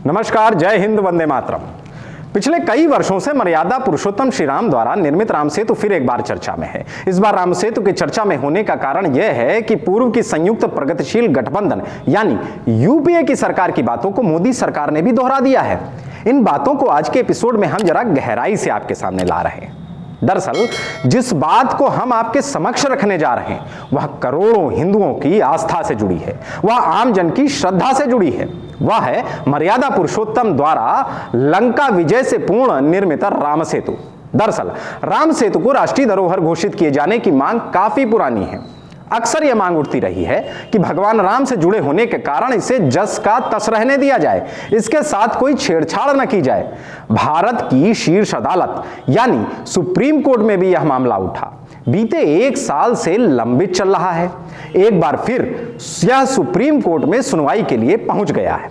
नमस्कार, जय हिंद, वंदे मातरम। पिछले कई वर्षों से मर्यादा पुरुषोत्तम श्री राम द्वारा निर्मित राम सेतु फिर एक बार चर्चा में है। इस बार राम सेतु की चर्चा में होने का कारण यह है कि पूर्व की संयुक्त प्रगतिशील गठबंधन यानी यूपीए की सरकार की बातों को मोदी सरकार ने भी दोहरा दिया है। इन बातों को आज के एपिसोड में हम जरा गहराई से आपके सामने ला रहे हैं। दरअसल जिस बात को हम आपके समक्ष रखने जा रहे हैं वह करोड़ों हिंदुओं की आस्था से जुड़ी है, वह आम जन की श्रद्धा से जुड़ी है। वह है मर्यादा पुरुषोत्तम द्वारा लंका विजय से पूर्ण निर्मित राम सेतु। दरअसल राम सेतु को राष्ट्रीय धरोहर घोषित किए जाने की मांग काफी पुरानी है। अक्सर यह मांग उठती रही है कि भगवान राम से जुड़े होने के कारण इसे जस का तस रहने दिया जाए, इसके साथ कोई छेड़छाड़ न की जाए। भारत की शीर्ष अदालत यानी सुप्रीम कोर्ट में भी यह मामला उठा। बीते एक साल से लंबित चल रहा है। एक बार फिर यह सुप्रीम कोर्ट में सुनवाई के लिए पहुंच गया है।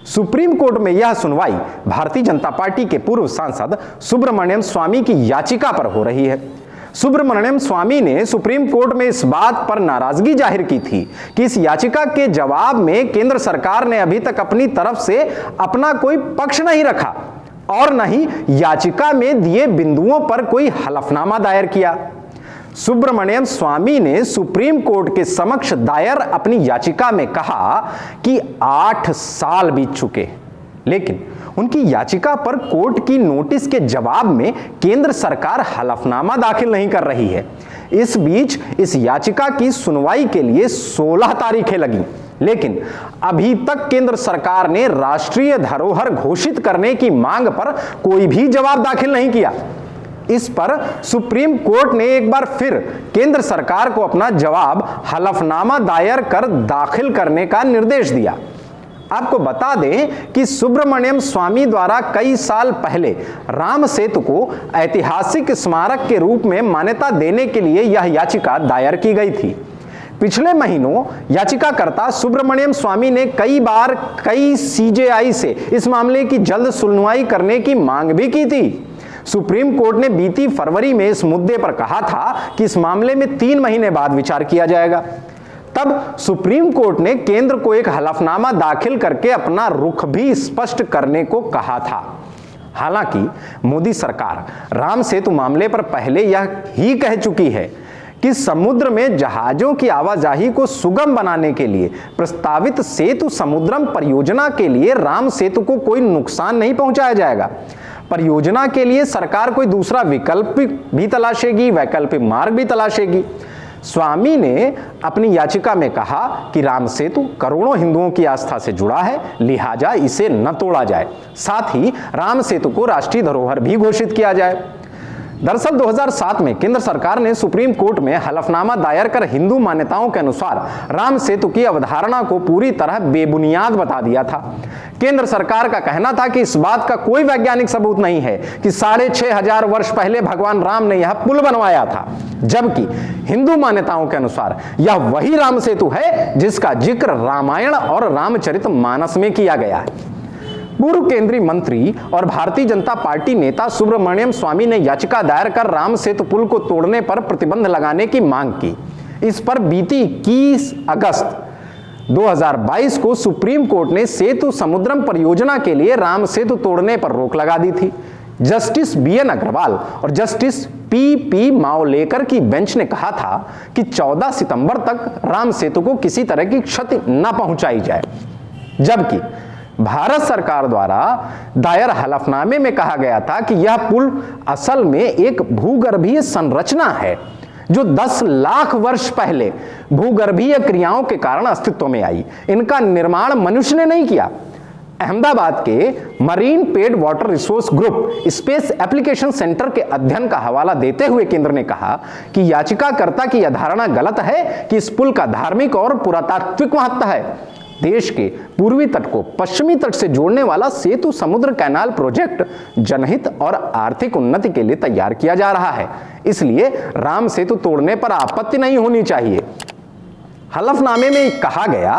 सुप्रीम कोर्ट में यह सुनवाई भारतीय जनता पार्टी के पूर्व सांसद सुब्रमण्यम स्वामी की याचिका पर हो रही है। सुब्रमण्यम स्वामी ने सुप्रीम कोर्ट में इस बात पर नाराजगी जाहिर की थी कि इस याचिका के जवाब में केंद्र सरकार ने अभी तक अपनी तरफ से अपना कोई पक्ष नहीं रखा और न ही याचिका में दिए बिंदुओं पर कोई हलफनामा दायर किया। सुब्रमण्यम स्वामी ने सुप्रीम कोर्ट के समक्ष दायर अपनी याचिका में कहा कि 8 साल बीत चुके, लेकिन उनकी याचिका पर कोर्ट की नोटिस के जवाब में केंद्र सरकार हलफनामा दाखिल नहीं कर रही है। इस बीच इस याचिका की सुनवाई के लिए 16 तारीखें लगी, लेकिन अभी तक केंद्र सरकार ने राष्ट्रीय धरोहर घोषित करने की मांग पर कोई भी जवाब दाखिल नहीं किया। इस पर सुप्रीम कोर्ट ने एक बार फिर केंद्र सरकार को अपना जवाब हलफनामा दायर कर दाखिल करने का निर्देश दिया। आपको बता दें कि सुब्रमण्यम स्वामी द्वारा कई साल पहले राम सेतु को ऐतिहासिक स्मारक के रूप में मान्यता देने के लिए यह याचिका दायर की गई थी। पिछले महीनों याचिकाकर्ता सुब्रमण्यम स्वामी ने कई बार सीजेआई से इस मामले की जल्द सुनवाई करने की मांग भी की थी। सुप्रीम कोर्ट ने बीती फरवरी में इस मुद्दे पर कहा था कि इस मामले में 3 महीने बाद विचार किया जाएगा। तब सुप्रीम कोर्ट ने केंद्र को एक हलफनामा दाखिल करके अपना रुख भी स्पष्ट करने को कहा था। हालांकि मोदी सरकार राम सेतु मामले पर पहले यह ही कह चुकी है कि समुद्र में जहाजों की आवाजाही को सुगम बनाने के लिए प्रस्तावित सेतु समुद्रम परियोजना के लिए राम सेतु को कोई नुकसान नहीं पहुंचाया जाएगा। परियोजना के लिए सरकार कोई दूसरा विकल्प भी तलाशेगी, वैकल्पिक मार्ग भी तलाशेगी। स्वामी ने अपनी याचिका में कहा कि राम सेतु करोड़ों हिंदुओं की आस्था से जुड़ा है, लिहाजा इसे न तोड़ा जाए। साथ ही राम सेतु को राष्ट्रीय धरोहर भी घोषित किया जाए। दरअसल 2007 में केंद्र सरकार ने सुप्रीम कोर्ट में हलफनामा दायर कर हिंदू मान्यताओं के अनुसार राम सेतु की अवधारणा को पूरी तरह बेबुनियाद बता दिया था। केंद्र सरकार का कहना था कि इस बात का कोई वैज्ञानिक सबूत नहीं है कि 6500 वर्ष पहले भगवान राम ने यह पुल बनवाया था, जबकि हिंदू मान्यताओं के अनुसार यह वही राम सेतु है जिसका जिक्र रामायण और रामचरितमानस में किया गया है। पूर्व केंद्रीय मंत्री और भारतीय जनता पार्टी नेता सुब्रमण्यम स्वामी ने याचिका दायर कर राम सेतु पुल को तोड़ने पर प्रतिबंध लगाने की मांग की। इस पर बीती 21 अगस्त 2022 को सुप्रीम कोर्ट ने सेतु समुद्रम परियोजना के लिए राम सेतु तोड़ने पर रोक लगा दी थी। जस्टिस BN अग्रवाल और जस्टिस PP मावलेकर की बेंच ने कहा था कि 14 सितंबर तक राम सेतु को किसी तरह की क्षति न पहुंचाई जाए, जबकि भारत सरकार द्वारा दायर हलफनामे में कहा गया था कि यह पुल असल में एक भूगर्भीय संरचना है जो 10 लाख वर्ष पहले भूगर्भीय क्रियाओं के कारण अस्तित्व में आई। इनका निर्माण मनुष्य ने नहीं किया। अहमदाबाद के marine paid water resource group space application centre के अध्ययन का हवाला देते हुए केंद्र ने कहा कि याचिकाकर्ता की यह धारणा गलत है कि इस पुल का धार्मिक और पुरातात्विक महत्व है। देश के पूर्वी तट को पश्चिमी तट से जोड़ने वाला सेतु समुद्र कैनाल प्रोजेक्ट जनहित और आर्थिक उन्नति के लिए तैयार किया जा रहा है, इसलिए राम सेतु तोड़ने पर आपत्ति नहीं होनी चाहिए। हलफनामे में कहा गया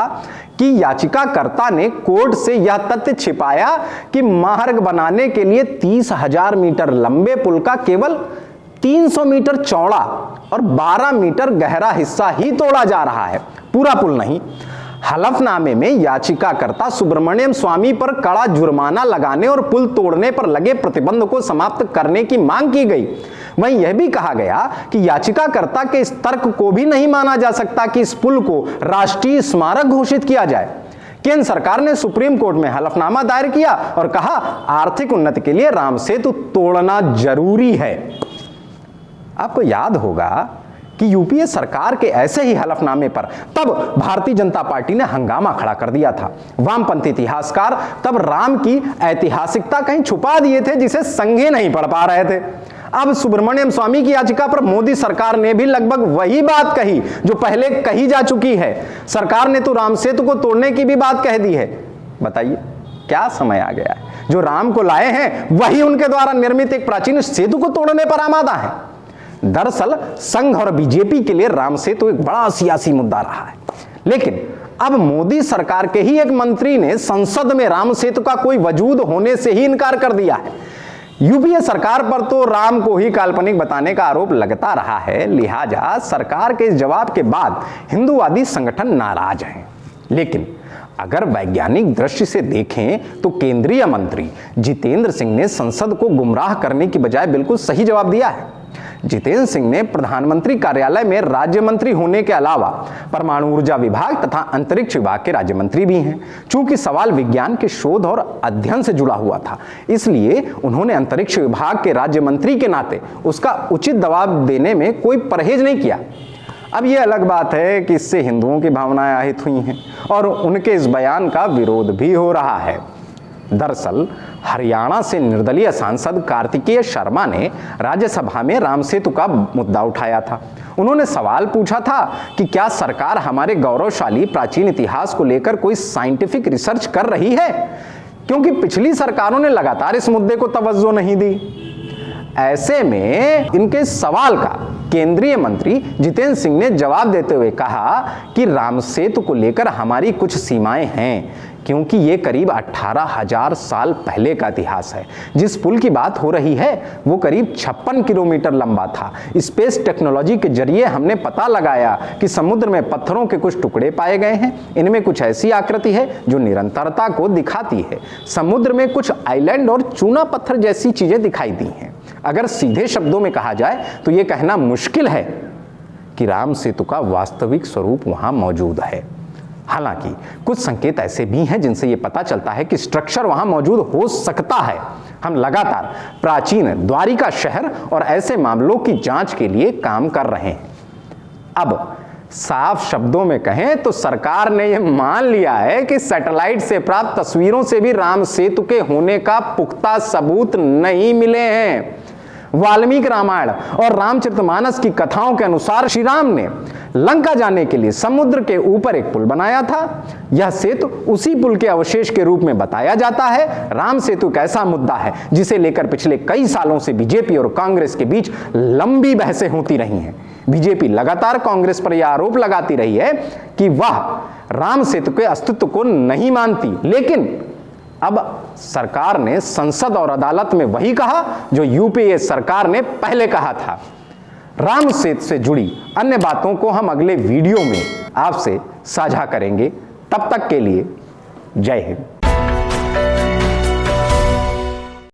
कि याचिकाकर्ता ने कोर्ट से यह तथ्य छिपाया कि मार्ग बनाने के लिए 30,000 मीटर लंबे पुल का केवल 300 मीटर चौड़ा और 12 मीटर गहरा हिस्सा ही तोड़ा जा रहा है, पूरा पुल नहीं। हलफनामे में याचिकाकर्ता सुब्रमण्यम स्वामी पर कड़ा जुर्माना लगाने और पुल तोड़ने पर लगे प्रतिबंध को समाप्त करने की मांग की गई। वहीं यह भी कहा गया कि याचिकाकर्ता के इस तर्क को भी नहीं माना जा सकता कि इस पुल को राष्ट्रीय स्मारक घोषित किया जाए। केंद्र सरकार ने सुप्रीम कोर्ट में हलफनामा दायर किया और कहा आर्थिक उन्नति के लिए राम सेतु तोड़ना जरूरी है। आपको याद होगा कि यूपीए सरकार के ऐसे ही हलफनामे पर तब भारतीय जनता पार्टी ने हंगामा खड़ा कर दिया था। वामपंथी इतिहासकार तब राम की ऐतिहासिकता कहीं छुपा दिए थे जिसे संज्ञे नहीं पढ़ पा रहे थे। अब सुब्रमण्यम स्वामी की याचिका पर मोदी सरकार ने भी लगभग वही बात कही जो पहले कही जा चुकी है। सरकार ने तो राम सेतु को तोड़ने की भी बात कह दी है। बताइए क्या समय आ गया है, जो राम को लाए हैं वही उनके द्वारा निर्मित एक प्राचीन सेतु को तोड़ने पर आमादा है। दरअसल संघ और बीजेपी के लिए राम सेतु एक बड़ा सियासी मुद्दा रहा है, लेकिन अब मोदी सरकार के ही एक मंत्री ने संसद में राम सेतु का कोई वजूद होने से ही इनकार कर दिया है। यूपीए सरकार पर तो राम को ही काल्पनिक बताने का आरोप लगता रहा है, लिहाजा सरकार के इस जवाब के बाद हिंदूवादी संगठन नाराज हैं। लेकिन अगर वैज्ञानिक दृष्टि से देखें तो केंद्रीय मंत्री जितेंद्र सिंह ने संसद को गुमराह करने की बजाय बिल्कुल सही जवाब दिया है। जितेंद्र सिंह ने प्रधानमंत्री कार्यालय में राज्य मंत्री होने के अलावा परमाणु ऊर्जा विभाग तथा अंतरिक्ष विभाग के राज्य मंत्री भी हैं। चूंकि सवाल विज्ञान के शोध और अध्ययन से जुड़ा हुआ था, इसलिए उन्होंने अंतरिक्ष विभाग के राज्य मंत्री के नाते उसका उचित जवाब देने में कोई परहेज नहीं किया। अब यह अलग बात है कि इससे हिंदुओं की भावनाएं आहत हुई हैं और उनके इस बयान का विरोध भी हो रहा है। दरअसल हरियाणा से निर्दलीय सांसद कार्तिकेय शर्मा ने राज्यसभा में राम सेतु का मुद्दा उठाया था। उन्होंने सवाल पूछा था कि क्या सरकार हमारे गौरवशाली प्राचीन इतिहास को लेकर कोई साइंटिफिक रिसर्च कर रही है, क्योंकि पिछली सरकारों ने लगातार इस मुद्दे को तवज्जो नहीं दी। ऐसे में इनके सवाल का केंद्रीय मंत्री जितेंद्र सिंह ने जवाब देते हुए कहा कि राम सेतु को लेकर हमारी कुछ सीमाएं हैं, क्योंकि ये करीब 18,000 साल पहले का इतिहास है। जिस पुल की बात हो रही है वो करीब 56 किलोमीटर लंबा था। स्पेस टेक्नोलॉजी के जरिए हमने पता लगाया कि समुद्र में पत्थरों के कुछ टुकड़े पाए गए हैं। इनमें कुछ ऐसी आकृति है जो निरंतरता को दिखाती है। समुद्र में कुछ आइलैंड और चूना पत्थर जैसी चीजें दिखाई दी हैं। अगर सीधे शब्दों में कहा जाए तो ये कहना मुश्किल है कि राम सेतु का वास्तविक स्वरूप वहां मौजूद है। हालांकि कुछ संकेत ऐसे भी हैं जिनसे यह पता चलता है कि स्ट्रक्चर वहां मौजूद हो सकता है। हम लगातार प्राचीन द्वारिका शहर और ऐसे मामलों की जांच के लिए काम कर रहे हैं। अब साफ शब्दों में कहें तो सरकार ने यह मान लिया है कि सैटेलाइट से प्राप्त तस्वीरों से भी राम सेतु के होने का पुख्ता सबूत नहीं मिले हैं। वाल्मीकि रामायण और रामचरितमानस की कथाओं के अनुसार श्री राम ने लंका जाने के लिए समुद्र के ऊपर एक पुल बनाया था। यह सेतु उसी पुल के अवशेष के रूप में बताया जाता है। राम सेतु एक ऐसा मुद्दा है जिसे लेकर पिछले कई सालों से बीजेपी और कांग्रेस के बीच लंबी बहसें होती रही हैं। बीजेपी लगातार कांग्रेस पर यह आरोप लगाती रही है कि वह राम सेतु के अस्तित्व को नहीं मानती, लेकिन अब सरकार ने संसद और अदालत में वही कहा जो यूपीए सरकार ने पहले कहा था। राम सेतु से जुड़ी अन्य बातों को हम अगले वीडियो में आपसे साझा करेंगे। तब तक के लिए जय हिंद।